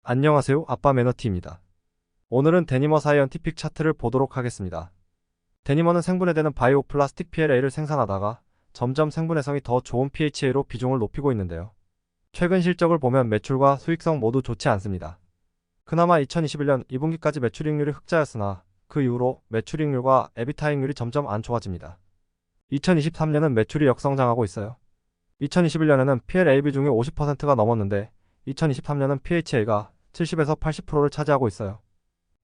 안녕하세요. 아빠 매너티입니다. 오늘은 데니머 사이언티픽 차트를 보도록 하겠습니다. 데니머는 생분해되는 바이오 플라스틱 PLA를 생산하다가 점점 생분해성이 더 좋은 PHA로 비중을 높이고 있는데요. 최근 실적을 보면 매출과 수익성 모두 좋지 않습니다. 그나마 2021년 2분기까지 매출이익률이 흑자였으나 그 이후로 매출이익률과 에비타이익률이 점점 안 좋아집니다. 2023년은 매출이 역성장하고 있어요. 2021년에는 PLA 비중이 50%가 넘었는데 2023년은 PHA가 70에서 80%를 차지하고 있어요.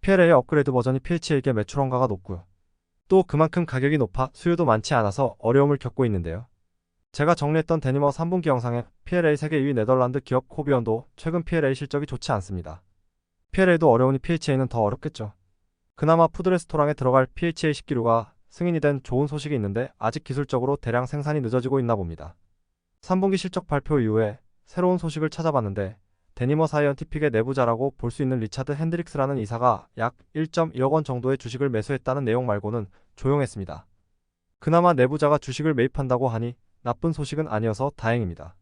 PLA의 업그레이드 버전이 PHA에게 매출 원가가 높고요. 또 그만큼 가격이 높아 수요도 많지 않아서 어려움을 겪고 있는데요. 제가 정리했던 데니머 3분기 영상에 PLA 세계 2위 네덜란드 기업 코비언도 최근 PLA 실적이 좋지 않습니다. PLA도 어려우니 PHA는 더 어렵겠죠. 그나마 푸드레스토랑에 들어갈 PHA 식기류가 승인이 된 좋은 소식이 있는데 아직 기술적으로 대량 생산이 늦어지고 있나 봅니다. 3분기 실적 발표 이후에 새로운 소식을 찾아봤는데 데니머 사이언티픽의 내부자라고 볼 수 있는 리차드 핸드릭스라는 이사가 약 1.1억 원 정도의 주식을 매수했다는 내용 말고는 조용했습니다. 그나마 내부자가 주식을 매입한다고 하니 나쁜 소식은 아니어서 다행입니다.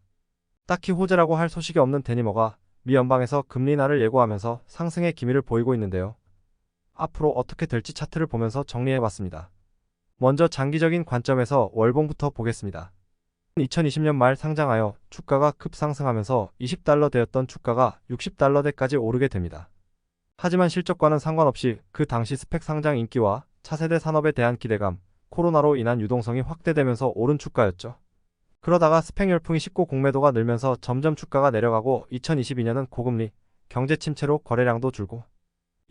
딱히 호재라고 할 소식이 없는 데니머가 미 연방에서 금리 인하를 예고하면서 상승의 기미를 보이고 있는데요. 앞으로 어떻게 될지 차트를 보면서 정리해봤습니다. 먼저 장기적인 관점에서 월봉부터 보겠습니다. 2020년 말 상장하여 주가가 급상승하면서 20달러 되었던 주가가 60달러대까지 오르게 됩니다. 하지만 실적과는 상관없이 그 당시 스펙 상장 인기와 차세대 산업에 대한 기대감, 코로나로 인한 유동성이 확대되면서 오른 주가였죠. 그러다가 스펙 열풍이 식고 공매도가 늘면서 점점 주가가 내려가고 2022년은 고금리, 경제 침체로 거래량도 줄고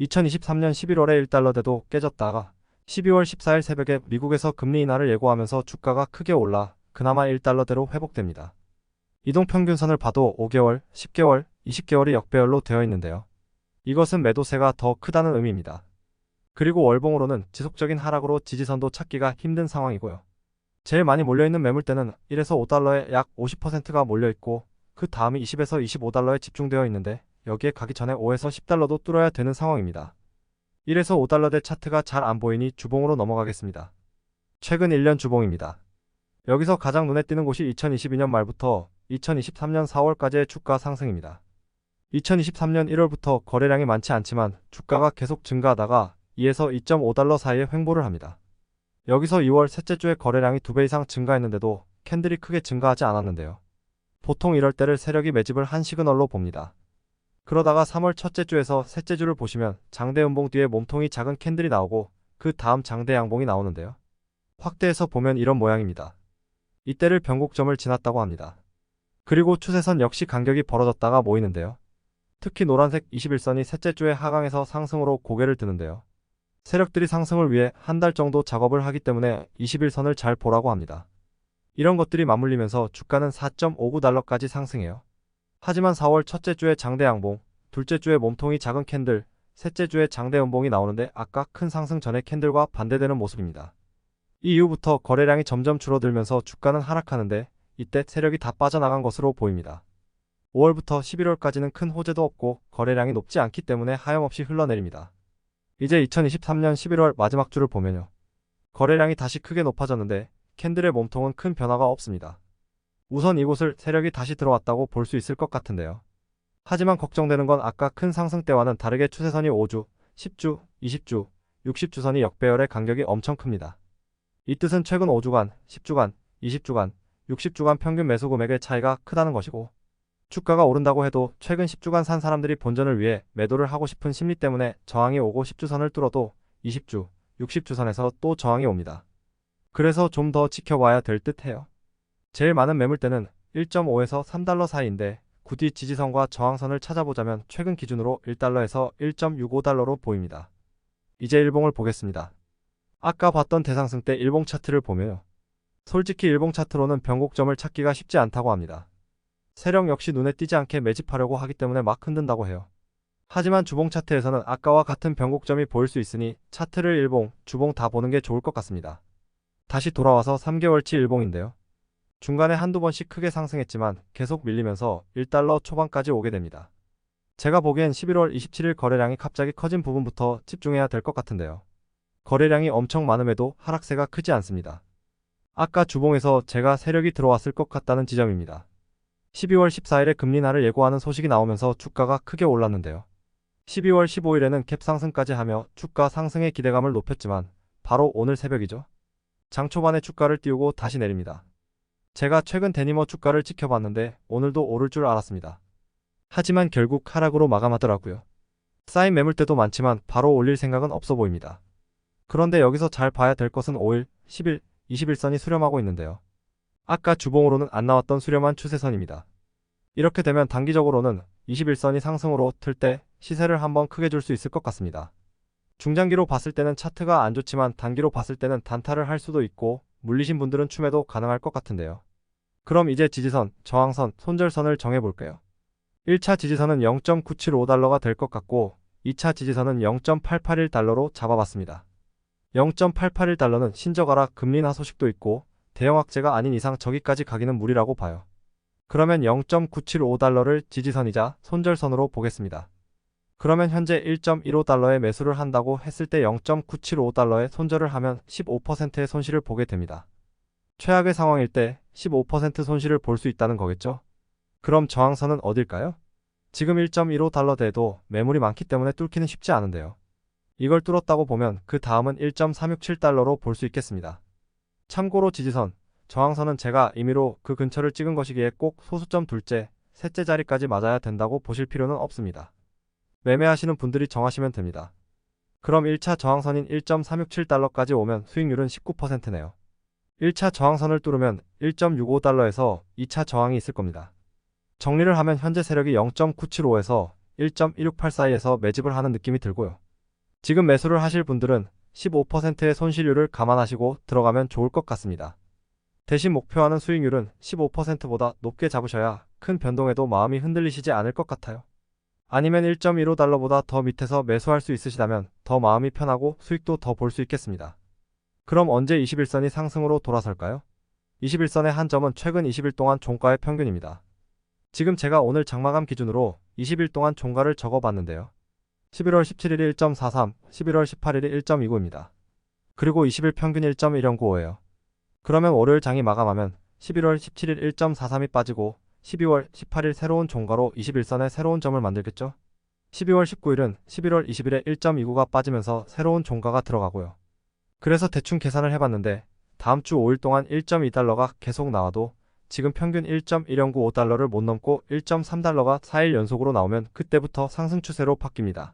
2023년 11월에 1달러대도 깨졌다가 12월 14일 새벽에 미국에서 금리 인하를 예고하면서 주가가 크게 올라 그나마 1달러대로 회복됩니다. 이동평균선을 봐도 5개월, 10개월, 20개월이 역배열로 되어 있는데요. 이것은 매도세가 더 크다는 의미입니다. 그리고 월봉으로는 지속적인 하락으로 지지선도 찾기가 힘든 상황이고요. 제일 많이 몰려있는 매물대는 1에서 5달러에 약 50%가 몰려있고 그 다음이 20에서 25달러에 집중되어 있는데 여기에 가기 전에 5에서 10달러도 뚫어야 되는 상황입니다. 1에서 5달러대 차트가 잘 안 보이니 주봉으로 넘어가겠습니다. 최근 1년 주봉입니다. 여기서 가장 눈에 띄는 곳이 2022년 말부터 2023년 4월까지의 주가 상승입니다. 2023년 1월부터 거래량이 많지 않지만 주가가 계속 증가하다가 2에서 2.5달러 사이에 횡보를 합니다. 여기서 2월 셋째 주에 거래량이 2배 이상 증가했는데도 캔들이 크게 증가하지 않았는데요. 보통 이럴 때를 세력이 매집을 한 시그널로 봅니다. 그러다가 3월 첫째 주에서 셋째 주를 보시면 장대 음봉 뒤에 몸통이 작은 캔들이 나오고 그 다음 장대 양봉이 나오는데요. 확대해서 보면 이런 모양입니다. 이때를 변곡점을 지났다고 합니다. 그리고 추세선 역시 간격이 벌어졌다가 모이는데요. 특히 노란색 21선이 셋째 주에 하강해서 상승으로 고개를 드는데요. 세력들이 상승을 위해 한 달 정도 작업을 하기 때문에 21선을 잘 보라고 합니다. 이런 것들이 맞물리면서 주가는 4.59달러까지 상승해요. 하지만 4월 첫째 주에 장대 양봉, 둘째 주에 몸통이 작은 캔들, 셋째 주에 장대 음봉이 나오는데 아까 큰 상승 전의 캔들과 반대되는 모습입니다. 이 이후부터 거래량이 점점 줄어들면서 주가는 하락하는데 이때 세력이 다 빠져나간 것으로 보입니다. 5월부터 11월까지는 큰 호재도 없고 거래량이 높지 않기 때문에 하염없이 흘러내립니다. 이제 2023년 11월 마지막 주를 보면요. 거래량이 다시 크게 높아졌는데 캔들의 몸통은 큰 변화가 없습니다. 우선 이곳을 세력이 다시 들어왔다고 볼 수 있을 것 같은데요. 하지만 걱정되는 건 아까 큰 상승 때와는 다르게 추세선이 5주, 10주, 20주, 60주선이 역배열의 간격이 엄청 큽니다. 이 뜻은 최근 5주간, 10주간, 20주간, 60주간 평균 매수 금액의 차이가 크다는 것이고 주가가 오른다고 해도 최근 10주간 산 사람들이 본전을 위해 매도를 하고 싶은 심리 때문에 저항이 오고 10주선을 뚫어도 20주, 60주선에서 또 저항이 옵니다. 그래서 좀 더 지켜봐야 될 듯해요. 제일 많은 매물대는 1.5에서 3달러 사이인데 굳이 지지선과 저항선을 찾아보자면 최근 기준으로 1달러에서 1.65달러로 보입니다. 이제 일봉을 보겠습니다. 아까 봤던 대상승 때 일봉 차트를 보면요. 솔직히 일봉 차트로는 변곡점을 찾기가 쉽지 않다고 합니다. 세력 역시 눈에 띄지 않게 매집하려고 하기 때문에 막 흔든다고 해요. 하지만 주봉 차트에서는 아까와 같은 변곡점이 보일 수 있으니 차트를 일봉, 주봉 다 보는 게 좋을 것 같습니다. 다시 돌아와서 3개월치 일봉인데요. 중간에 한두 번씩 크게 상승했지만 계속 밀리면서 1달러 초반까지 오게 됩니다. 제가 보기엔 11월 27일 거래량이 갑자기 커진 부분부터 집중해야 될 것 같은데요. 거래량이 엄청 많음에도 하락세가 크지 않습니다. 아까 주봉에서 제가 세력이 들어왔을 것 같다는 지점입니다. 12월 14일에 금리 인하를 예고하는 소식이 나오면서 주가가 크게 올랐는데요. 12월 15일에는 갭 상승까지 하며 주가 상승의 기대감을 높였지만 바로 오늘 새벽이죠. 장 초반에 주가를 띄우고 다시 내립니다. 제가 최근 데니머 주가를 지켜봤는데 오늘도 오를 줄 알았습니다. 하지만 결국 하락으로 마감하더라고요. 쌓인 매물대도 많지만 바로 올릴 생각은 없어 보입니다. 그런데 여기서 잘 봐야 될 것은 5일, 10일, 21선이 수렴하고 있는데요. 아까 주봉으로는 안 나왔던 수렴한 추세선입니다. 이렇게 되면 단기적으로는 21선이 상승으로 틀 때 시세를 한번 크게 줄 수 있을 것 같습니다. 중장기로 봤을 때는 차트가 안 좋지만 단기로 봤을 때는 단타를 할 수도 있고 물리신 분들은 추매도 가능할 것 같은데요. 그럼 이제 지지선, 저항선, 손절선을 정해볼게요. 1차 지지선은 0.975달러가 될 것 같고 2차 지지선은 0.881달러로 잡아봤습니다. 0.881달러는 신저가라 금리 인하 소식도 있고 대형 악재가 아닌 이상 저기까지 가기는 무리라고 봐요. 그러면 0.975달러를 지지선이자 손절선으로 보겠습니다. 그러면 현재 1.15달러에 매수를 한다고 했을 때 0.975달러에 손절을 하면 15%의 손실을 보게 됩니다. 최악의 상황일 때 15% 손실을 볼 수 있다는 거겠죠? 그럼 저항선은 어딜까요? 지금 1.15달러대에도 매물이 많기 때문에 뚫기는 쉽지 않은데요. 이걸 뚫었다고 보면 그 다음은 1.367달러로 볼 수 있겠습니다. 참고로 지지선, 저항선은 제가 임의로 그 근처를 찍은 것이기에 꼭 소수점 둘째, 셋째 자리까지 맞아야 된다고 보실 필요는 없습니다. 매매하시는 분들이 정하시면 됩니다. 그럼 1차 저항선인 1.367달러까지 오면 수익률은 19%네요. 1차 저항선을 뚫으면 1.65달러에서 2차 저항이 있을 겁니다. 정리를 하면 현재 세력이 0.975에서 1.168 사이에서 매집을 하는 느낌이 들고요. 지금 매수를 하실 분들은 15%의 손실률을 감안하시고 들어가면 좋을 것 같습니다. 대신 목표하는 수익률은 15%보다 높게 잡으셔야 큰 변동에도 마음이 흔들리시지 않을 것 같아요. 아니면 1.15달러보다 더 밑에서 매수할 수 있으시다면 더 마음이 편하고 수익도 더 볼 수 있겠습니다. 그럼 언제 21선이 상승으로 돌아설까요? 21선의 한 점은 최근 20일 동안 종가의 평균입니다. 지금 제가 오늘 장마감 기준으로 20일 동안 종가를 적어봤는데요. 11월 17일이 1.43, 11월 18일이 1.29입니다. 그리고 20일 평균 1.109예요. 그러면 월요일 장이 마감하면 11월 17일 1.43이 빠지고 12월 18일 새로운 종가로 21선의 새로운 점을 만들겠죠? 12월 19일은 11월 20일에 1.29가 빠지면서 새로운 종가가 들어가고요. 그래서 대충 계산을 해봤는데 다음 주 5일 동안 1.2달러가 계속 나와도 지금 평균 1.1095달러를 못 넘고 1.3달러가 4일 연속으로 나오면 그때부터 상승 추세로 바뀝니다.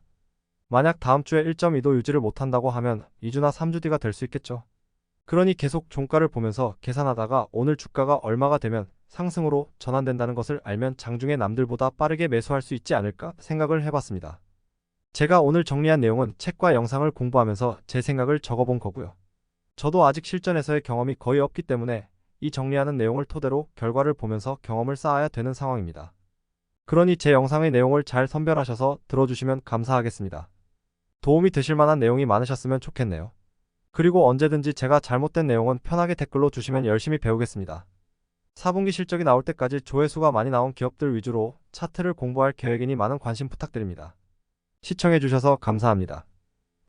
만약 다음 주에 1.2도 유지를 못한다고 하면 2주나 3주 뒤가 될 수 있겠죠. 그러니 계속 종가를 보면서 계산하다가 오늘 주가가 얼마가 되면 상승으로 전환된다는 것을 알면 장중에 남들보다 빠르게 매수할 수 있지 않을까 생각을 해봤습니다. 제가 오늘 정리한 내용은 책과 영상을 공부하면서 제 생각을 적어본 거고요. 저도 아직 실전에서의 경험이 거의 없기 때문에 이 정리하는 내용을 토대로 결과를 보면서 경험을 쌓아야 되는 상황입니다. 그러니 제 영상의 내용을 잘 선별하셔서 들어주시면 감사하겠습니다. 도움이 되실 만한 내용이 많으셨으면 좋겠네요. 그리고 언제든지 제가 잘못된 내용은 편하게 댓글로 주시면 열심히 배우겠습니다. 4분기 실적이 나올 때까지 조회수가 많이 나온 기업들 위주로 차트를 공부할 계획이니 많은 관심 부탁드립니다. 시청해주셔서 감사합니다.